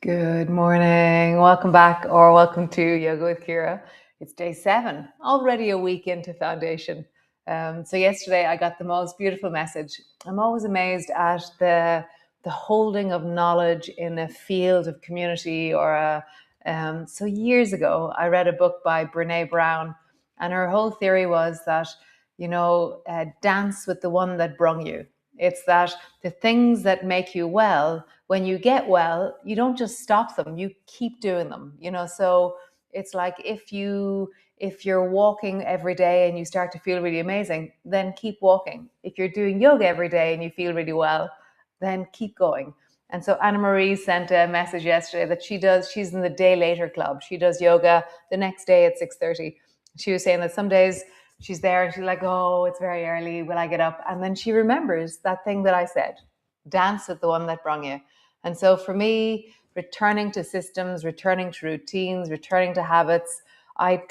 Good morning. Welcome back or welcome to Yoga with Ciara. It's day 7, already a week into foundation. So yesterday I got the most beautiful message. I'm always amazed at the holding of knowledge in a field of community so years ago I read a book by Brene Brown, and her whole theory was that, dance with the one that brung you. It's that the things that make you well, when you get well, you don't just stop them, you keep doing them, so it's like if you're walking every day and you start to feel really amazing, then keep walking. If you're doing yoga every day and you feel really well, then keep going. And so Anna Marie sent a message yesterday that she's in the day later club. She does yoga the next day at 6:30. She was saying that some days she's there and she's like, oh, it's very early, will I get up? And then she remembers that thing that I said, dance with the one that brung you. And so for me, returning to systems, returning to routines, returning to habits, I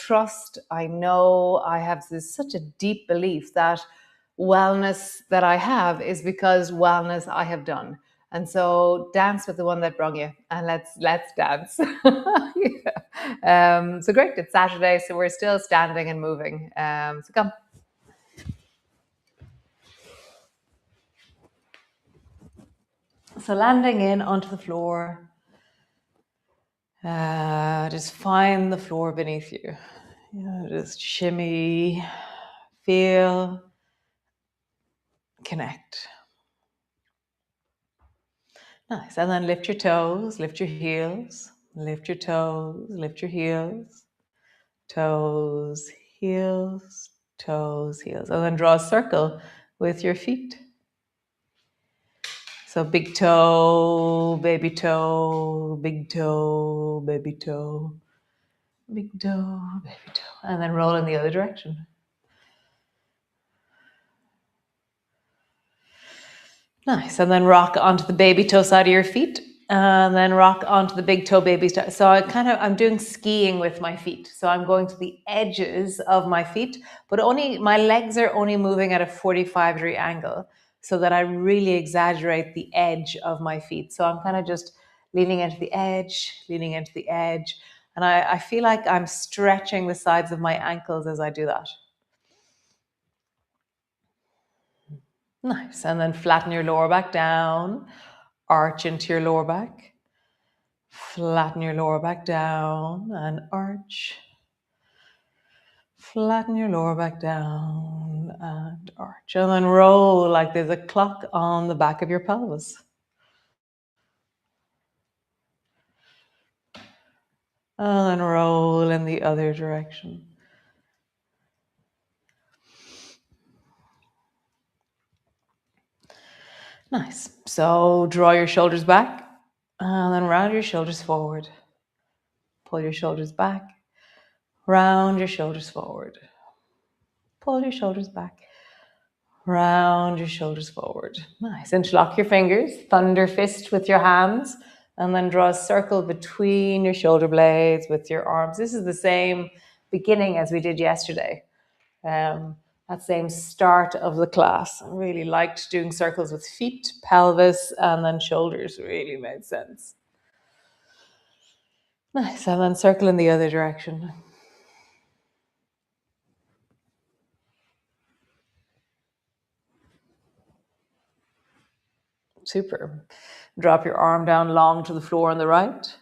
know I have such a deep belief that wellness that I have is because wellness I have done. And so dance with the one that brung you, and let's dance. So great, it's Saturday, so we're still standing and moving. So come. So landing in onto the floor. Just find the floor beneath you. Just shimmy, feel, connect. Nice. And then lift your toes, lift your heels, lift your toes, lift your heels, toes, heels, toes, heels. And then draw a circle with your feet. So big toe, baby toe, big toe, baby toe, big toe, baby toe. And then roll in the other direction. Nice. And then rock onto the baby toe side of your feet. And then rock onto the big toe baby toe. So I'm doing skiing with my feet. So I'm going to the edges of my feet, but my legs are only moving at a 45-degree angle so that I really exaggerate the edge of my feet. So I'm kind of just leaning into the edge, leaning into the edge. And I feel like I'm stretching the sides of my ankles as I do that. Nice. And then flatten your lower back down, arch into your lower back, flatten your lower back down and arch, flatten your lower back down and arch. And then roll like there's a clock on the back of your pelvis. And then roll in the other direction. Nice. So draw your shoulders back and then round your shoulders forward. Pull your shoulders back, round your shoulders forward. Pull your shoulders back, round your shoulders forward. Nice. Interlock your fingers, thunder fist with your hands, and then draw a circle between your shoulder blades with your arms. This is the same beginning as we did yesterday. That same start of the class. I really liked doing circles with feet, pelvis, and then shoulders. Really made sense. Nice. And then circle in the other direction. Super. Drop your arm down long to the floor on the right.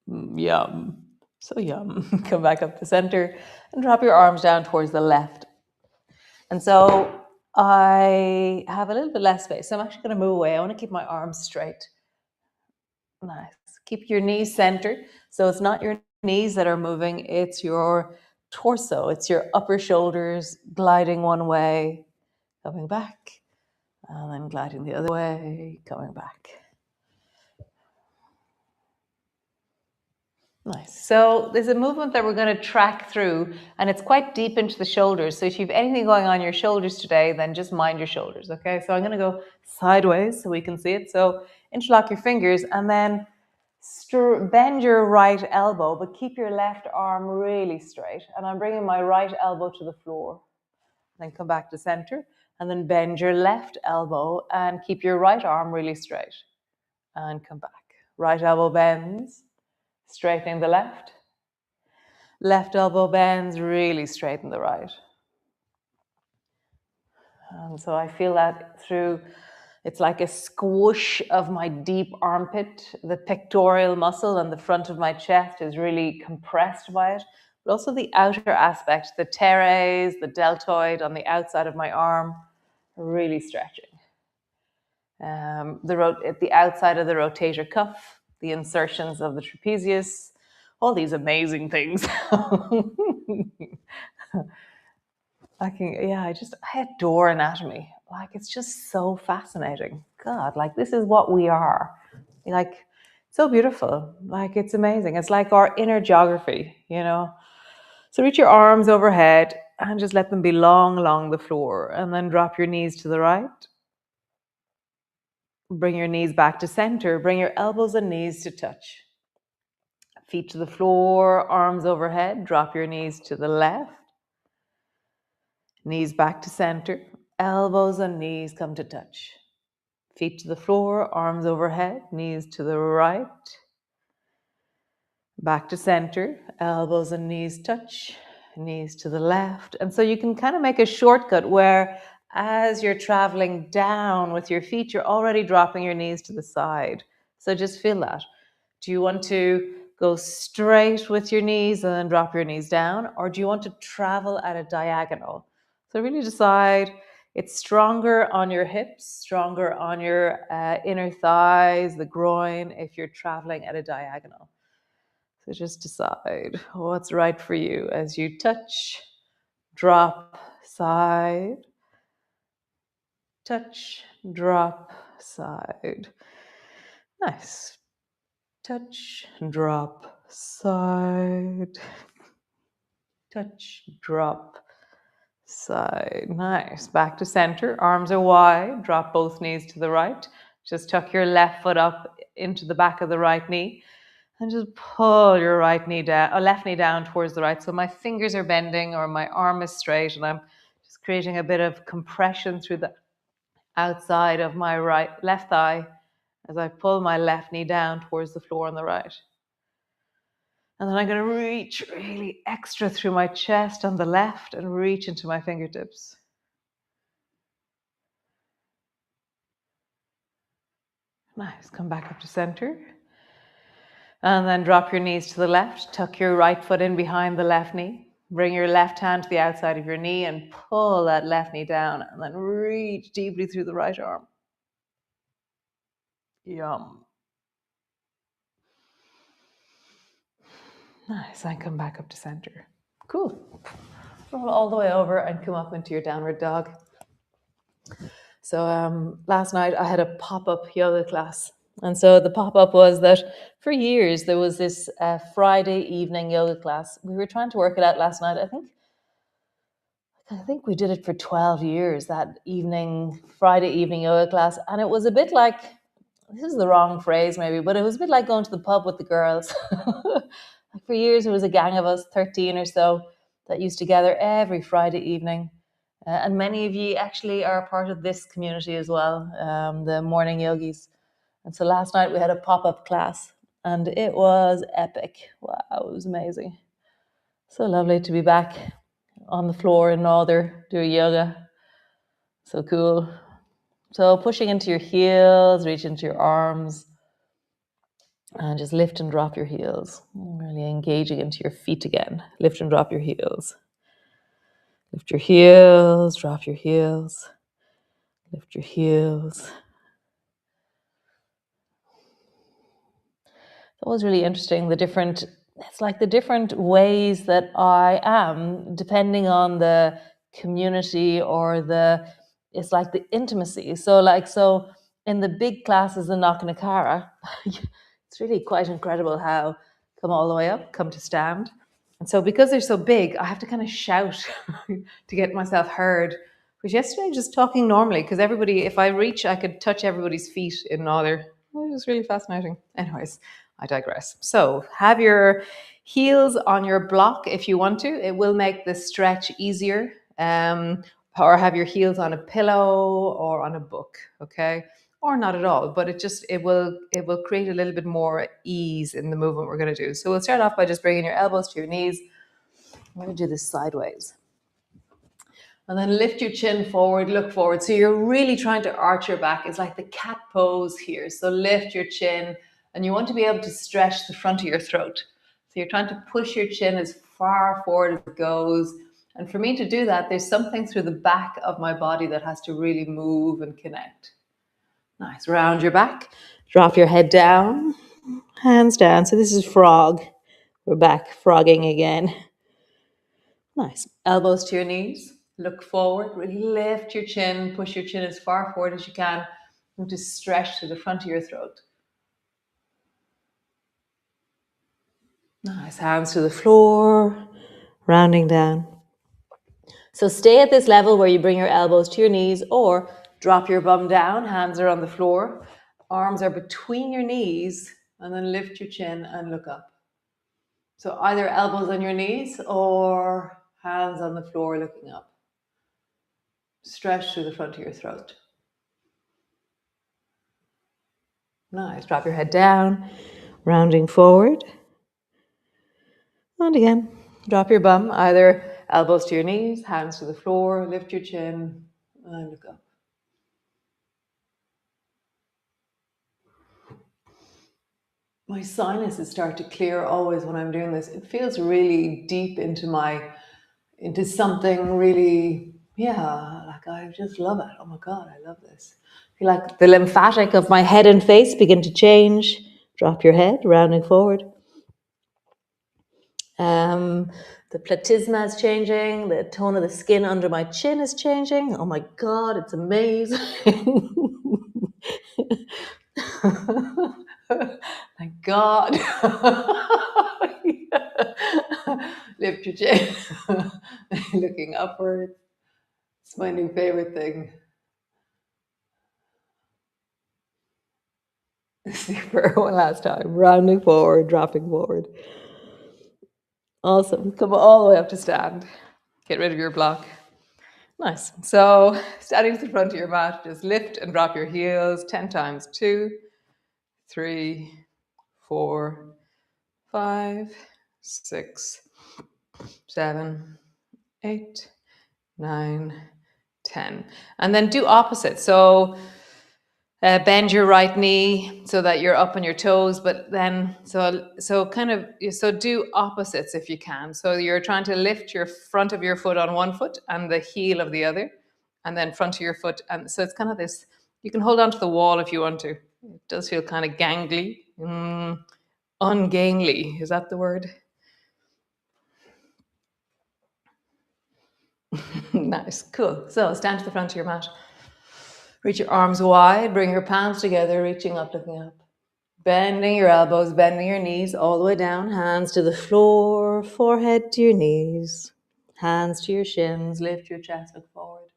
Yum. So yum. Come back up to center and drop your arms down towards the left. And so I have a little bit less space. So I'm actually going to move away. I want to keep my arms straight. Nice. Keep your knees centered. So it's not your knees that are moving. It's your torso. It's your upper shoulders gliding one way, coming back, and then gliding the other way, coming back. Nice. So there's a movement that we're going to track through, and it's quite deep into the shoulders. So if you have anything going on your shoulders today, then just mind your shoulders, okay? So I'm going to go sideways so we can see it. So interlock your fingers and then bend your right elbow, but keep your left arm really straight. And I'm bringing my right elbow to the floor. Then come back to center, and then bend your left elbow and keep your right arm really straight. And come back. Right elbow bends, straightening the left. Left elbow bends, really straighten the right. And so I feel that through, it's like a squish of my deep armpit. The pectoral muscle on the front of my chest is really compressed by it. But also the outer aspect, the teres, the deltoid on the outside of my arm, really stretching. At the outside of the rotator cuff, the insertions of the trapezius, all these amazing things. I adore anatomy. Like, it's just so fascinating. God, like, this is what we are. Like, so beautiful. Like, it's amazing. It's like our inner geography, you know? So reach your arms overhead and just let them be long along the floor. And then drop your knees to the right. Bring your knees back to center. Bring your elbows and knees to touch. Feet to the floor, arms overhead. Drop your knees to the left. Knees back to center. Elbows and knees come to touch. Feet to the floor, arms overhead, knees to the right. Back to center, elbows and knees touch, knees to the left. And so you can kind of make a shortcut where as you're traveling down with your feet, you're already dropping your knees to the side. So just feel that. Do you want to go straight with your knees and then drop your knees down? Or do you want to travel at a diagonal? So really decide. It's stronger on your hips, stronger on your inner thighs, the groin, if you're traveling at a diagonal. So just decide what's right for you as you touch, drop, side, touch, drop, side. Nice. Touch, drop, side. Touch, drop, side. Nice. Back to center. Arms are wide. Drop both knees to the right. Just tuck your left foot up into the back of the right knee. And just pull your right knee down, or left knee down towards the right. So my fingers are bending or my arm is straight, and I'm just creating a bit of compression through the outside of my left thigh as I pull my left knee down towards the floor on the right. And then I'm going to reach really extra through my chest on the left and reach into my fingertips. Nice. Come back up to center. And then drop your knees to the left. Tuck your right foot in behind the left knee. Bring your left hand to the outside of your knee and pull that left knee down. And then reach deeply through the right arm. Yum. Nice. And come back up to center. Cool. Roll all the way over and come up into your downward dog. So last night I had a pop-up yoga class. And so the pop-up was that for years there was this Friday evening yoga class. We were trying to work it out last night. I think we did it for 12 years, that Friday evening yoga class. And it was a bit like, this is the wrong phrase maybe, but it was a bit like going to the pub with the girls. Like for years, it was a gang of us, 13 or so, that used to gather every Friday evening. And many of you actually are part of this community as well, the morning yogis. And so last night we had a pop-up class and it was epic. Wow, it was amazing. So lovely to be back on the floor in Northern doing yoga. So cool. So pushing into your heels, reach into your arms, and just lift and drop your heels. Really engaging into your feet again. Lift and drop your heels. Lift your heels, drop your heels. Lift your heels. That was really interesting. It's like the different ways that I am, depending on the community or it's like the intimacy. So in the big classes in Knocknacara, it's really quite incredible how come all the way up, come to stand. And so because they're so big, I have to kind of shout to get myself heard. But yesterday, just talking normally, because if I reach, I could touch everybody's feet in Northern. It was really fascinating. Anyways, I digress. So have your heels on your block if you want to. It will make the stretch easier. Or have your heels on a pillow or on a book, okay? or not at all, but it will create a little bit more ease in the movement we're going to do. So we'll start off by just bringing your elbows to your knees. I'm going to do this sideways. And then lift your chin forward, look forward. So you're really trying to arch your back. It's like the cat pose here. So lift your chin, and you want to be able to stretch the front of your throat. So you're trying to push your chin as far forward as it goes. And for me to do that, there's something through the back of my body that has to really move and connect. Nice. Round your back. Drop your head down. Hands down. So this is frog. We're back frogging again. Nice. Elbows to your knees. Look forward. Really lift your chin. Push your chin as far forward as you can. And just stretch to the front of your throat. Nice. Hands to the floor. Rounding down. So stay at this level where you bring your elbows to your knees, or drop your bum down. Hands are on the floor. Arms are between your knees. And then lift your chin and look up. So either elbows on your knees or hands on the floor looking up. Stretch through the front of your throat. Nice. Drop your head down, rounding forward. And again, drop your bum, either elbows to your knees, hands to the floor, lift your chin, and look up. My sinuses start to clear always when I'm doing this. It feels really deep into something really, like I just love it. Oh my God, I love this. I feel like the lymphatic of my head and face begin to change. Drop your head, rounding forward. The platysma is changing. The tone of the skin under my chin is changing. Oh my God, it's amazing. Thank God. Lift your chin. Looking upwards. It's my new favorite thing. Super. One last time. Rounding forward, dropping forward. Awesome. Come all the way up to stand. Get rid of your block. Nice. So standing to the front of your mat, just lift and drop your heels 10 times. 2, 3, 4, 5, 6, 7, 8, 9, 10. And then do opposite. So bend your right knee so that you're up on your toes, but then so do opposites if you can. So you're trying to lift your front of your foot on one foot and the heel of the other, and then front of your foot. And so it's kind of this, you can hold on to the wall if you want to. It does feel kind of gangly, ungainly. Is that the word? Nice, cool. So stand to the front of your mat. Reach your arms wide, bring your palms together, reaching up, looking up. Bending your elbows, bending your knees all the way down. Hands to the floor, forehead to your knees. Hands to your shins, lift your chest, look forward.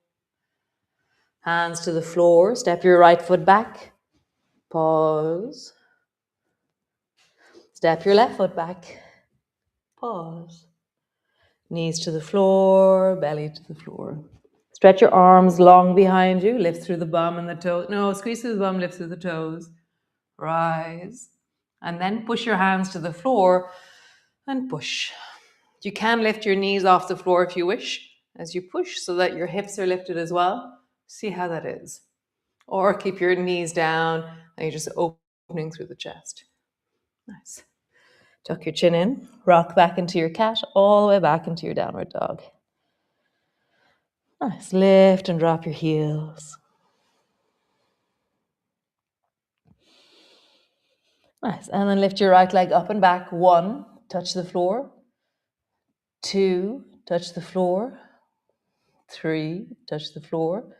Hands to the floor, step your right foot back. Pause. Step your left foot back. Pause. Knees to the floor, belly to the floor. Stretch your arms long behind you, lift through the bum and the toes. No, squeeze through the bum, lift through the toes. Rise. And then push your hands to the floor and push. You can lift your knees off the floor if you wish as you push so that your hips are lifted as well. See how that is. Or keep your knees down and you're just opening through the chest. Nice. Tuck your chin in, rock back into your cat, all the way back into your downward dog. Nice. Lift and drop your heels. Nice. And then lift your right leg up and back. 1, touch the floor. 2, touch the floor. 3, touch the floor.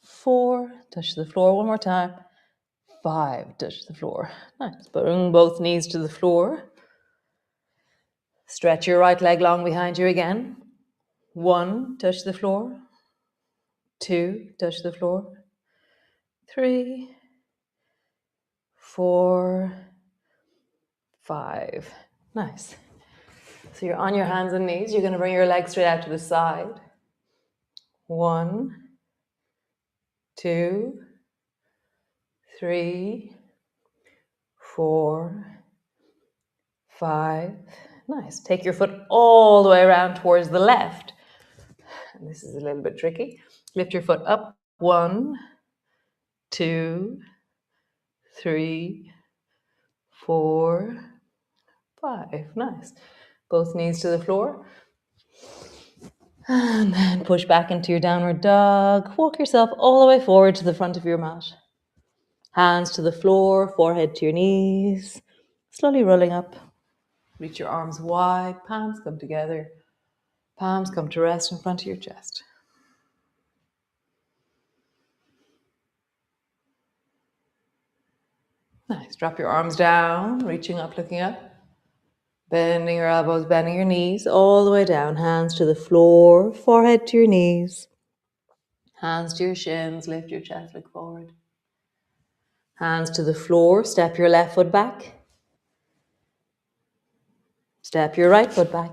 4, touch the floor. One more time. 5, touch the floor. Nice. Bring both knees to the floor. Stretch your right leg long behind you again. 1, touch the floor. 2, touch the floor. 3, 4, 5. Nice. So you're on your hands and knees. You're going to bring your legs straight out to the side. 1, 2, 3, 4, 5. Nice. Take your foot all the way around towards the left. And this is a little bit tricky. Lift your foot up. 1, 2, 3, 4, 5. Nice. Both knees to the floor. And then push back into your downward dog. Walk yourself all the way forward to the front of your mat. Hands to the floor, forehead to your knees. Slowly rolling up. Reach your arms wide, palms come together. Palms come to rest in front of your chest. Nice. Drop your arms down, reaching up, looking up. Bending your elbows, bending your knees all the way down. Hands to the floor, forehead to your knees. Hands to your shins, lift your chest, look forward. Hands to the floor, step your left foot back. Step your right foot back.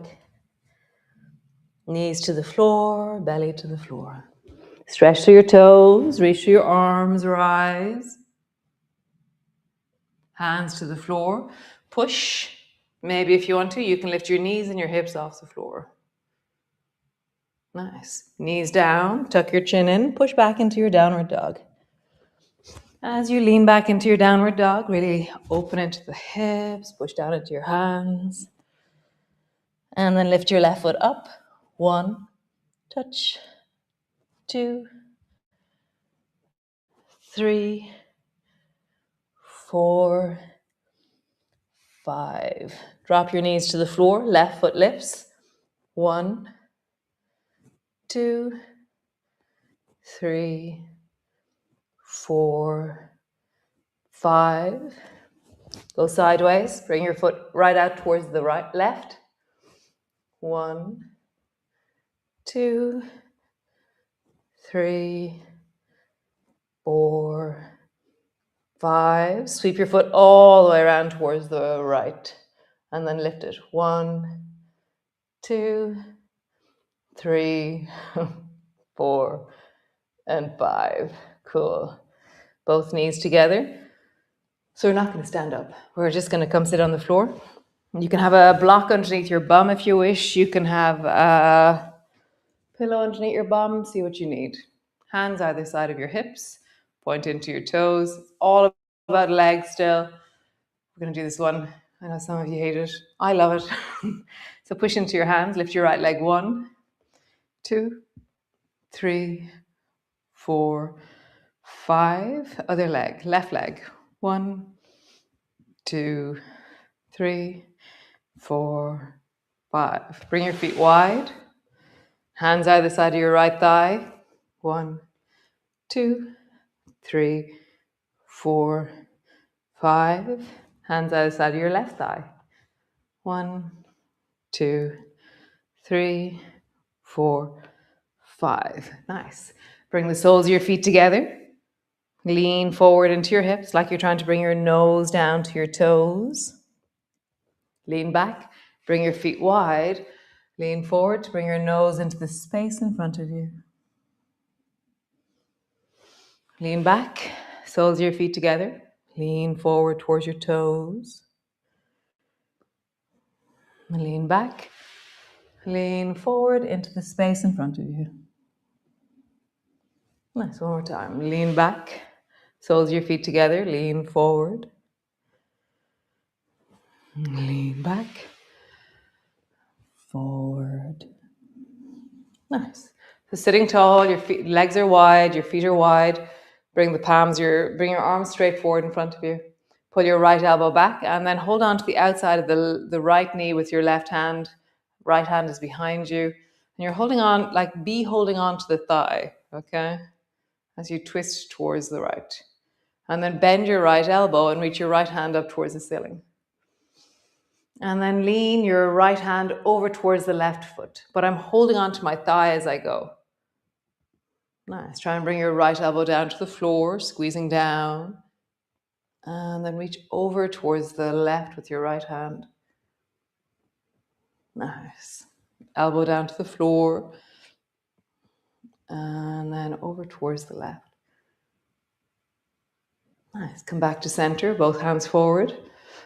Knees to the floor, belly to the floor. Stretch through your toes, reach through your arms, rise. Hands to the floor, push. Maybe if you want to, you can lift your knees and your hips off the floor. Nice. Knees down, tuck your chin in, push back into your downward dog. As you lean back into your downward dog, really open into the hips, push down into your hands. And then lift your left foot up. 1, touch. 2, 3, 4, 5. Drop your knees to the floor, left foot lifts. 1, 2, 3, 4, 5. Go sideways. Bring your foot right out towards the right, left. 1, 2, 3, 4, 5. Sweep your foot all the way around towards the right. And then lift it. 1, 2, 3, 4, and 5. Cool. Both knees together. So we're not going to stand up. We're just going to come sit on the floor. You can have a block underneath your bum if you wish. You can have a pillow underneath your bum. See what you need. Hands either side of your hips. Point into your toes. It's all about legs still. We're going to do this one. I know some of you hate it. I love it. So push into your hands. Lift your right leg. 1, 2, 3, 4, 5. Other leg. Left leg. 1, 2, 3, 4, 5. Bring your feet wide. Hands either side of your right thigh. 1, 2, 3, 4, 5. Hands either side of your left thigh. 1, 2, 3, 4, 5. Nice. Bring the soles of your feet together. Lean forward into your hips like you're trying to bring your nose down to your toes. Lean back. Bring your feet wide. Lean forward to bring your nose into the space in front of you. Lean back. Soles of your feet together. Lean forward towards your toes. Lean back. Lean forward into the space in front of you. Nice. One more time. Lean back. Soles of your feet together. Lean forward. Lean back. Forward. Nice. So sitting tall, your feet, legs are wide, your feet are wide. Bring your arms straight forward in front of you. Pull your right elbow back and then hold on to the outside of the right knee with your left hand. Right hand is behind you. And you're holding on, holding on to the thigh, okay? As you twist towards the right. And then bend your right elbow and reach your right hand up towards the ceiling. And then lean your right hand over towards the left foot. But I'm holding on to my thigh as I go. Nice. Try and bring your right elbow down to the floor, squeezing down. And then reach over towards the left with your right hand. Nice. Elbow down to the floor. And then over towards the left. Nice. Come back to center, both hands forward.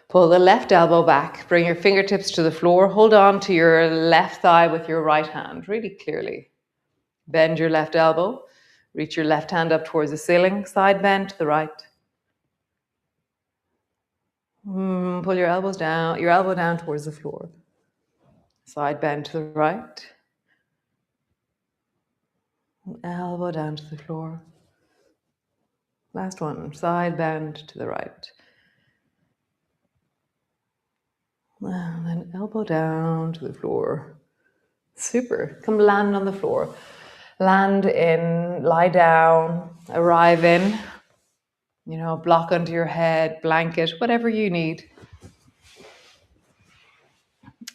Pull the left elbow back. Bring your fingertips to the floor. Hold on to your left thigh with your right hand really clearly. Bend your left elbow. Reach your left hand up towards the ceiling. Side bend to the right. Pull your elbow down towards the floor. Side bend to the right. Elbow down to the floor. Last one. Side bend to the right. And then elbow down to the floor. Super. Come land on the floor. Land in, lie down, arrive in, block under your head, blanket, whatever you need.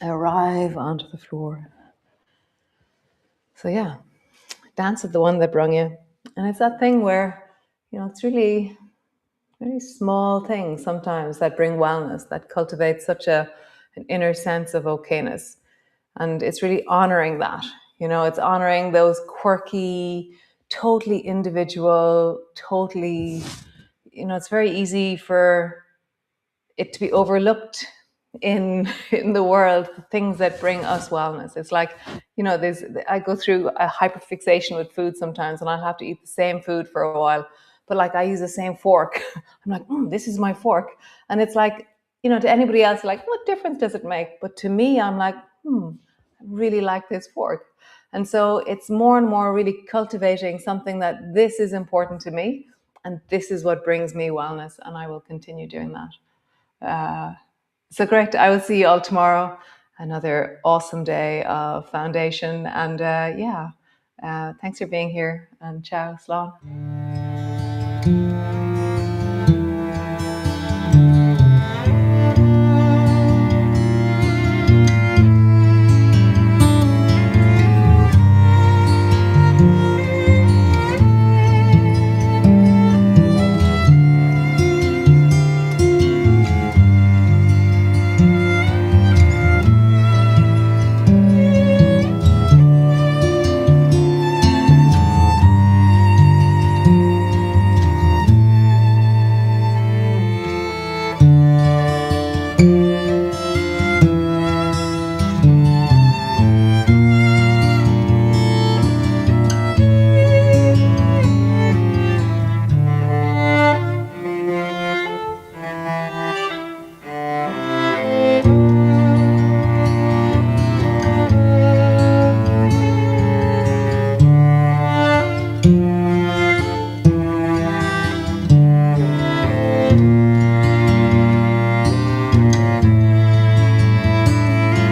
Arrive onto the floor. So yeah, dance with the one that brung you. And it's that thing where, it's really very small things sometimes that bring wellness, that cultivate such an inner sense of okayness. And it's really honoring that. It's honoring those quirky, totally individual, totally, it's very easy for it to be overlooked in the world, the things that bring us wellness. It's like, I go through a hyperfixation with food sometimes, and I'll have to eat the same food for a while. But like, I use the same fork. I'm like, this is my fork. And it's like, to anybody else, like, what difference does it make? But to me, I'm like, I really like this fork. And so it's more and more really cultivating something that this is important to me, and this is what brings me wellness, and I will continue doing that. So great. I will see you all tomorrow. Another awesome day of foundation. And thanks for being here. And ciao, slán.